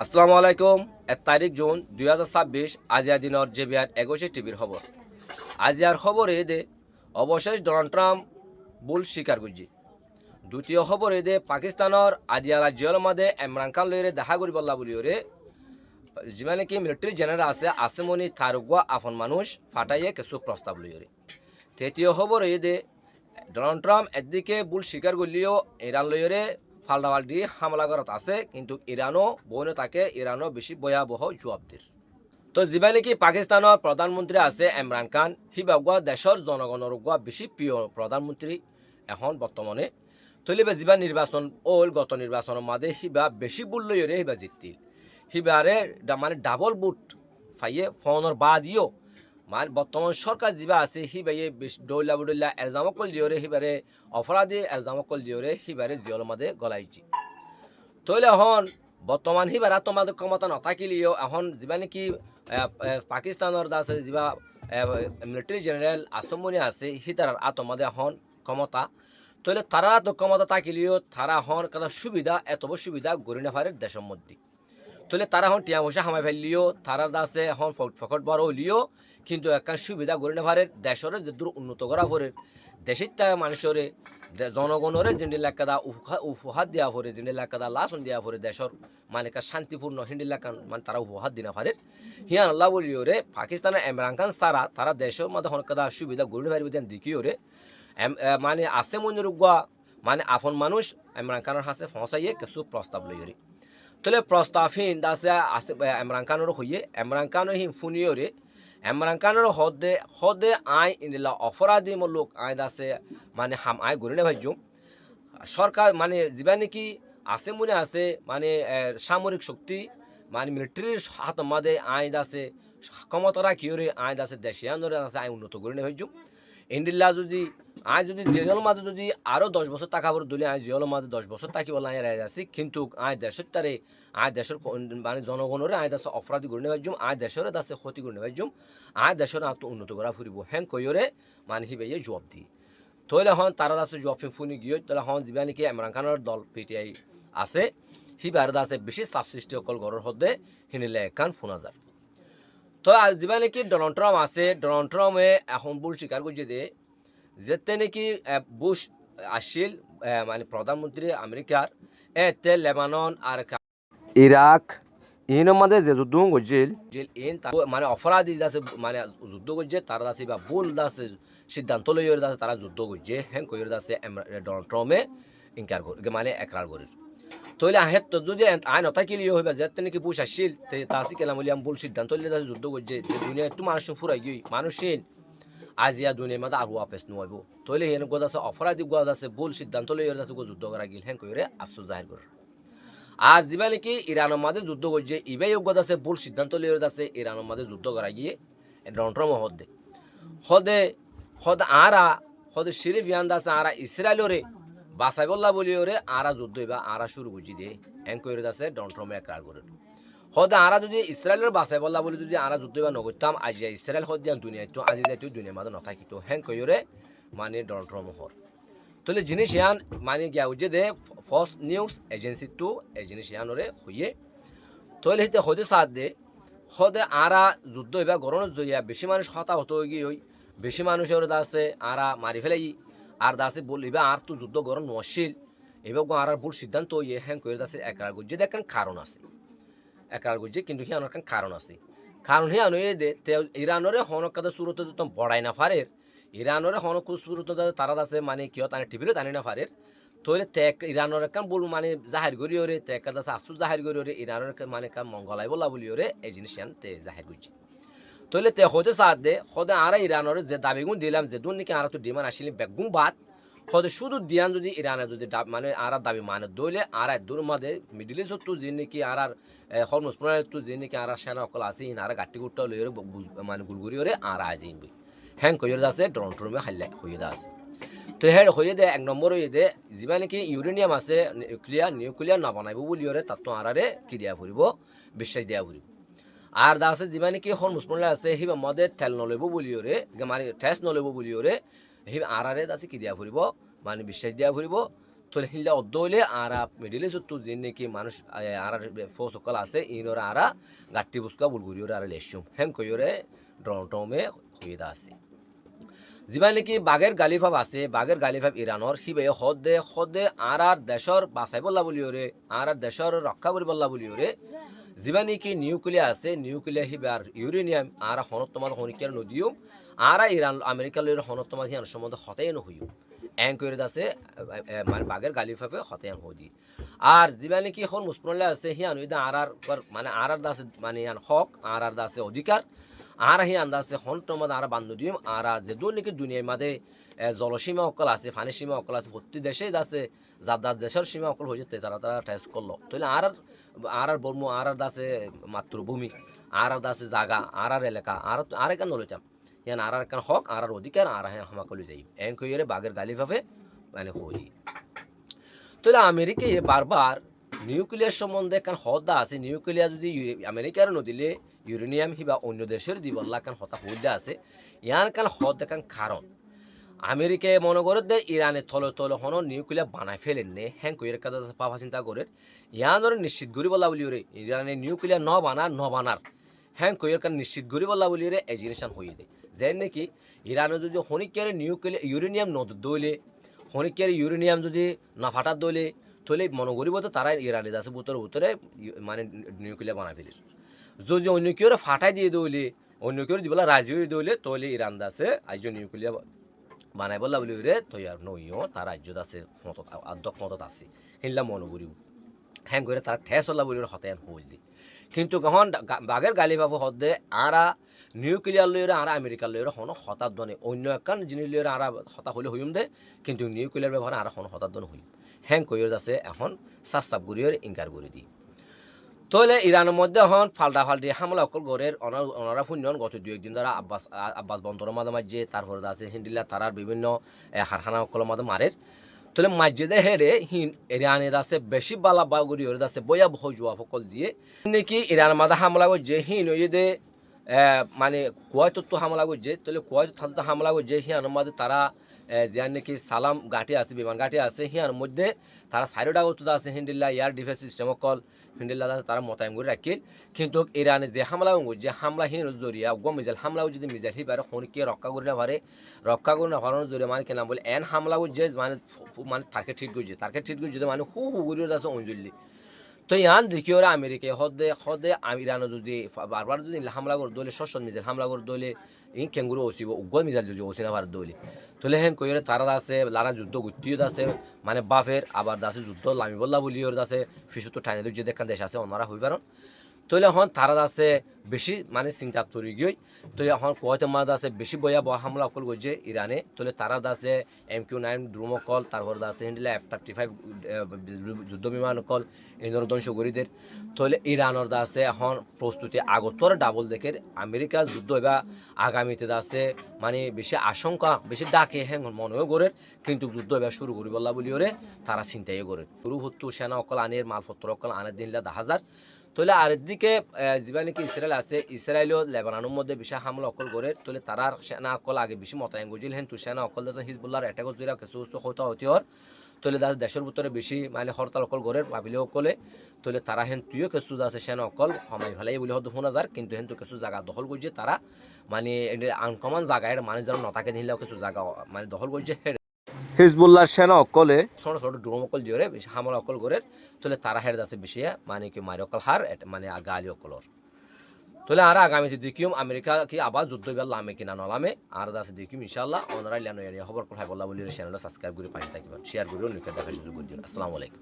আসসালামু আলাইকুম। 1 তারিখ জুন 2026 আজিয়া দিনের জেবিআর 21 টিভির খবর। আজিয়ার খবর দে অবশেষ ডোনাল্ড ট্রাম্প ভুল স্বীকার করছে। দ্বিতীয় খবর দে পাকিস্তানের আদিয়ালা জেল মাদে ইমরান খান লইরে দেখা করি বললা বলি ওরে যিমানে কি মিলিটারি জেনারেল আছে আসমনি থারুগুয়া আফন মানুষ ফাটাইয়ে কিছু প্রস্তাব লইরে। তৃতীয় খবর দে ডোনাল্ড ট্রাম্প একদিকে ভুল স্বীকার করলেও ইরান লইরে ফাল্টাপাল্টি হামলা করাত আছে, কিন্তু ইরানও বনে তাকে ইরানও বেশি ভয়াবহ জবাবদের। তো যিবা নাকি পাকিস্তানের প্রধানমন্ত্রী আছে ইমরান খান, সিবাগুয়া দেশের জনগণের গুয়া বেশি প্রিয় প্রধানমন্ত্রী এখন বর্তমানে। তলিবে যিবা নির্বাচন ওল গত নির্বাচনের মাঝে সিবা বেশি ভুল লইরে সিবা জিতছিল। সিবারে মানে ডাবল বুট ফাইয়ে ফোনের বাদিও মানে বর্তমান সরকার যা আছে সিবাইয়ে ডৌলা বুডল্লা এলজামকল দিওরে সিবারে অপরাধী এলজামকল দিওরে সিবারে জিয়ল মাদে গলাইছি। তৈলে এখন বর্তমান সিবারা তোমাদের ক্ষমতা নথাকিলেও এখন যা নাকি পাকিস্তানের আছে যা মিলিটারি জেনারেল আসমনি আছে সিতার আতমাদে এখন ক্ষমতা। তৈলে তারা তো ক্ষমতা থাকিলেও তারা এখন কাদা সুবিধা এত সুবিধা গড়ি নেফারের দেশের মধ্যে। তলে তারা এখন টিয়া পয়সা হামাই ফেললিও তারা আছে এখন ফকট বড় হলিও, কিন্তু একটা সুবিধা গড়ি নেফারের দেশের যে দূর উন্নত করা পরে দেশের তা মানুষের জনগণের জিন্ডিল এলাকাদা উপহার দেওয়া পরে জিন্ডিল এলাকাদা লাসন দেওয়া পরে দেশের মানে শান্তিপূর্ণ হিন্দিল এলাকা মানে তারা উপহার দিনা পারে হিয়ান আল্লাহ বলিও রে পাকিস্তানের ইমরান খান সারা তারা দেশের মধ্যে হনকাদা সুবিধা গড়ি নেফারি দেন দেখিও রে মানে আছে মনের গুয়া মানে আপন মানুষ ইমরান খানের হাসে ফসাইয়ে কিছু প্রস্তাব লইরে। তলে প্রস্তাবহীন দাসে আছে ইমরান খানের হইয়ে ইমরান খানের হিম ফুনিও রে ইমরান খানের হদে আই ইনলা অপরাধীমূলক আই দাসে মানে হাম আই গড়ে ভাইজুম সরকার মানে যা নাকি আছে মনে আছে মানে সামরিক শক্তি মানে মিলিটারির হাত মাদে আই দাসে ক্ষমতা রাখিওরে আই দাসে দেশিয়ানরে আছে আই উন্নত করে ভাইজুম ইন্ডিল্লা যদি আজ যদি জিয়ল মাঝে যদি আরও 10 বছর টাকা পরে দলি আজ জিয়ল মাঝে 10 বছর থাকি বলে আয় রায় আছি, কিন্তু আয় দেশের তারে আয় দেশের মানে জনগণরে আয় দেশ অপরাধী করে নেবাইজুম আয় দেশের দাসে ক্ষতি করে নেবাইজুম আয় দেশের আত্ম উন্নত করা ফুরিব হ্যাং কইরে মানে হিবাইয়ে জব দি। তইলে হন তারা দাসে জব ফুনি গিয়ে তাহলে হন যা নাকি ইমরান খানের দল পিটিআই আছে হিবার দাসে বেশি সাবসিস্টি অকল গড়ের হদে হিনিলে একান ফোনাজার। তো আর যা নাকি ডোনাল্ড ট্রাম্প আছে ডোনাল্ড ট্রাম্পে এখন ভুল স্বীকার করছে যে যেতে নাকি বুশ আসছিল মানে প্রধানমন্ত্রী আমেরিকার এতে লেবানন আর ইরাক ইনের মাঝে যে যুদ্ধ করছিল ইন মানে অপরাধী আছে মানে যুদ্ধ করছে তারা আছে বা ভুল আছে সিদ্ধান্ত লইয়ে আছে তারা যুদ্ধ করছে হ্যাঁ কইরে আছে ডোনাল্ড ট্রাম্পে ইনকার করে মানে একরার করে। তইলে আহে তো যদি আইন নথাকিলিও হইবা যেতে নাকি বুশ আসছিল তাসি কেলাম বলিয়াম ভুল সিদ্ধান্ত লইলে যুদ্ধ করছে দুনিয়া একটু মানুষ ফুরাই গই মানুষহীন আজিয়া দুনিয়ার মধ্যে আরো আপেস নইব। তইলে হেন গোদ আছে অপরাধী গোদ আছে ভুল সিদ্ধান্ত লইয়ে আছে যুদ্ধ করা গিল হ্যাঁ কইরে আফসোস জাহির করে। আর যা নাকি ইরানের মাঝে যুদ্ধ করছে ইবাই গোদ আছে ভুল সিদ্ধান্ত লইয়ে আছে ইরানের মাঝে যুদ্ধ করা গিয়ে ডোনাল্ড ট্রাম্প হদে হদে হদ আরা হদে শরীফ ইয়ান্দ আছে আরা ইসরায়েলরে বাসাইবল্লা বলিওরে আরা যুদ্ধ হইবা আরা শুরু করছি দিয়ে হ্যাঁ কইরে আছে ডোনাল্ড ট্রাম্প একরার করে। হদে আরা যদি ইসরায়েলের বাসাই বললা বলে যদি আরা যুদ্ধ বা নগরতাম আজ ইসরায়েল হদিয়ান দুনিয়া তো আজি যাইতো দুনিয়ার মাঝে নথাকিত হ্যাঁ কইরে মানে ডোনাল্ড ট্রাম্প হর। তাহলে জিনিস ইয়ান মানে গিয়া উঠে দে ফক্স নিউজ এজেন্সি তো এই জিনিস ইয়ানরে হইয়ে তাহলে হিতে হদে সাথ দে হদে আরা যুদ্ধ হইবা গরম জইয়া বেশি মানুষ হতাহত হয়ে গিয়ে বেশি মানুষের দাসে আরা মারি ফেলাই আর দাসে বলিবা আর তো যুদ্ধ গরম নশীল এবার আর ভুল সিদ্ধান্ত ইয়ে হ্যাঁ করে দাসে একরার গুজে দেখেন কারণ আছে একরার গুজে, কিন্তু হিয়ানোর একটা কারণ আছে কারণ হিয়ানো এ দে ইরানরে হনক কাদা শুরুতে তো বড়াই না ফারের ইরানরে হনক শুরুতে তারা আছে মানে কিয় তানে টিভিরে টানি না ফারের তৈলে ত্যাগ ইরানের কাম বল মানে জাহির করি ওরে ত্যাগ কাদা আসু জাহির করি ওরে ইরানের মানে কাম মঙ্গলাই বলা বলি ওরে এই জিনিস তে জাহির করছে। তৈলে তে হতে সাথ দে হদে আরা ইরানের যে দাবিগুণ দিলাম যে দুন নাকি আরা তো ডিমান্ড আসলে বেগুন বাদ হদে শুধু দিয়ান যদি ইরানের যদি মানে আরা দাবি মানে দইলে আরা দূর মাঝে মিডিল ইস্ট তো যে নাকি আরার হরমুজ প্রণালী তো যে নাকি আরা সেনা অকল আছে আরা গাটি গুট্টা লইরে মানে গুলগুড়ি ওরে আরা আইবি হ্যাং কইরে আছে ডোনাল্ড ট্রাম্পে হাইলে হইয়ে আছে। তো হেড হয়ে দে 1 নম্বর হয়ে দে যা নাকি ইউরেনিয়াম আছে নিউক্লিয়ার না বানাইব বলি ওরে তার তো আরারে কি দিয়া ফুরিব বিশ্বাস দিয়া ফুরিব। আর দা আছে যা নাকি হরমুজ প্রণালী আছে হিবা মদে তেল নলইব বলি ওরে মানে টেস্ট নলইব বলি ওরে হি আরারে আছে কি দিয়া ফুরিব মানে বিশ্বাস দিয়া ফুরিব। তোলে হিল্লা অদ্দলে আরা মিডিল ইস্ট তো যে নাকি মানুষ আর ফোর্স সকল আছে ইনরা আরা গাট্টি বুসকা বুলগুরি ওরা আর লেশুম হেন কইরে ড্রমে হইদা আছে যিবা নাকি বাগের গালিফাব আছে বাগের গালিফাব ইরানর হিবে হদে আর দেশর বাঁচাই বললা বলি ওরে আর দেশর রক্ষা করি বললা বলি ওরে যিবা নাকি নিউক্লিয়ার আছে নিউক্লিয়ার হিবে আর ইউরেনিয়াম আর হনত্তমাদ হনিকের নদীও আর ইরান আমেরিকা লইর হনত্তমাদ হিয়ান সম্বন্ধে হতেই নহইও এং করে আছে মানে বাগের গালিফাবে হতেই হদি আর যিবা নাকি এখন মুসলমানরা আছে হিয়ান ওইদা আর মানে আর দাসে মানে ইয়ান হক আর দাসে অধিকার আর হি আন্দাজে হন্টমাদ আর বান্ধ দিম আর যে নাকি দুনিয়ার মাঝে জলসীমা অকল আছে পানি সীমা অকল আছে প্রতি দেশে আছে যার দেশের সীমা অকল হয়েছে তারা টেস্ট করলো তাহলে আর বর্ম আর দাসে মাতৃভূমি আর দাসে জায়গা আর এলাকা আর কেন লইতাম ইয়ান আর কেন হক আর অধিকার আর হ্যাঁ হামাকলি যাই এং কইরে বাগের গালি ভাবে মানে হই তাহলে আমেরিকায় বারবার নিউক্লিয়ার সম্বন্ধে কারণ হদা আছে নিউক্লিয়ার যদি আমেরিকার নদিলে ইউরেনিয়াম হিবা অন্য দেশের দিবল্লা কারণ হতা হইদা আছে ইয়ার কারণ হদ দেখান কারণ আমেরিকায় মনে করে দে ইরানের তলে হন নিউক্লিয়ার বানাই ফেলেন নে হ্যাঁ কইয়ের কাজ পাফা চিন্তা করে ইয়ান ধরে নিশ্চিত করি বলা বলি ওরে ইরানের নিউক্লিয়ার ন বানার হ্যাঁ কইয়ের কারণ নিশ্চিত করি বলা বলি ওরে এই জিনিসটা হয়ে দেয় যে নাকি ইরানে যদি হনিকের নিউক্লিয়ার ইউরেনিয়াম নদ দইলে হনিকের ইউরেনিয়াম যদি না ফাটার দইলে তাহলে মনে করিব তো তারা ইরানি আছে ভিতরে মানে নিউক্লিয়ার বানাই ফেলিস যদি অন্য কেউ ফাটাই দিয়ে দইলে অন্য কেউ দিবলা রাজি হয়ে দইলে তাহলে ইরান আছে আজ নিউক্লিয়ার বানাই বললা বলি রে তৈ আর নইও তার রাজ্যত আছে আদক মতত আছে সেইলা মনে করিব হ্যাঁ করে তারা ঠেস হল্লা বলি হতেন হল দি কিন্তু কখন বাঘের গালি পাবো হদে আরা নিউক্লিয়ার লইরে আর আমেরিকার লইরে হন হতার দনে অন্য একখান জিনিস লইরে আর হতা হলে হইম দে কিন্তু নিউক্লিয়ার ব্যবহার আর হন হতার দনে হইম হ্যাং কইর আছে এখন সাবসাব গুড়িয়ে ইনকার করে দিই তাহলে ইরানের মধ্যে এখন ফাল্টি হামলা অকল গড়ের ওনারা শুনিয়ন গত 2 দিন ধরা আব্বাস বন্দরের মাঝে মাঝে তারপরে আছে হিন্দিলা তারার বিভিন্ন হারখানা অকলের মাঝে মারের তাহলে মাঝে হেরে ইরানে আছে বেশি বালা বা গুড়ি হয়ে আছে বয়া ভয় জোয়া সকল দিয়ে নাকি ইরানের মাঝে হামলা করছে ওই যে মানে কুয়াইতো হামলা করছে তাহলে কুয়াইতো হামলা করছে হিয়ানের মাঝে তারা যার নাকি সালাম ঘাটি আছে বিমান ঘাটি আছে হিয়ার মধ্যে তারা সাইডটা করতে আছে হিন্দিল্লা এয়ার ডিফেন্স সিস্টেম কল হিন্দিল্লা তারা মোতায়েন করে রাখিল কিন্তু ইরানে যে হামলা যে হামলা হিন জরিয়া গো মিজাইল হামলা যদি মিজাইল হি পারে হনকে রক্ষা করে না পারানোর জরিয়া মানে কেনা বলে এন হামলা যে মানে তাকে ঠিক করছে যদি মানে হু করে আছে অঞ্জলি তো ইয়ান দেখি ওরা আমেরিকায় হদে ইরানে যদি বারবার যদি হামলা করে দলে শস্য মিজাইল হামলা করে দলে ই কেঙ্গুরু ওসিব উগ্র মিজাইল যদি ওসি না পারে দলে তোলে হেন কইরে তারা আছে লারা যুদ্ধ গুত্তিও আছে মানে বাফের আবার দাসে যুদ্ধ লামিবল্লা বলি ওর আছে ফিসু তো ঠাইনে যে দেখান দেশ আছে ওনারা হই পারেন তোলে এখন তারা আছে বেশি মানে চিন্তা তৈরি গিয়ে তো এখন কুয়েতের মাঝে আছে বেশি বয়া হামলা অকল করছে ইরানে তোলে তারা আছে MQ-9 ড্রোম অকল তারপর আছে হিন্দিলা F-35 যুদ্ধ বিমান অকল ইন্দোর ধ্বংসকারীদের তাহলে ইরানের আছে এখন প্রস্তুতি আগতর ডাবল দেখে আমেরিকার যুদ্ধ এবার আগামীতে আছে মানে বেশি আশঙ্কা বেশি ডাকে হ্যাঁ মনেও করে কিন্তু যুদ্ধ এবার শুরু করি বললা বলি ওরে তারা চিন্তাই করে শুরু হতো সেনা অকল আনের মালপত্র অকল আনের দিনলা 10,000 তাহলে আরেকদিকে যেবা নাকি ইসরায়েল আছে ইসরায়েলও লেবাননের মধ্যে বেশি হামলা অকল করে তাহলে তারার সেনা অকল আগে বেশি মোতায়েন করছিল হেন সেনা অকল দেশে হিজবুল্লাহর অ্যাটাক জুড়া কিছু হতে হর তাহলে দেশের ভিতরে বেশি মানে হরতাল অকল করে ভাবিলে অকলে তাহলে তারা হেন তুইও কিছু আছে সেনা অকল সময় ফেলাই বলে হয়তো শোনা যার কিন্তু হেন তো কিছু জায়গা দখল করছে তারা মানে আনকমন জায়গায় মানুষ যেন নতাকে দিলেও কিছু জায়গা মানে দখল করছে হিজবুল্লাহ সেনা অকলে ছোট ছোট ড্রোম অকল দিয়ে বেশি হামলা অকল করে তাহলে তারা হের আছে বেশি মানে কি মারি অকল হার মানে গালি অকলর তাহলে আর আগামীতে দেখিম আমেরিকা কি আবার যুদ্ধ এবার লামে কিনা নলামে আর আছে দেখিম ইনশাল্লাহ ওনারা খবর কোথায় বলা বলি চ্যানেলটা সাবস্ক্রাইব করে পাশে থাকবেন শেয়ার করে অন্যকে দেখার সুযোগ করে দিন আসসালামু আলাইকুম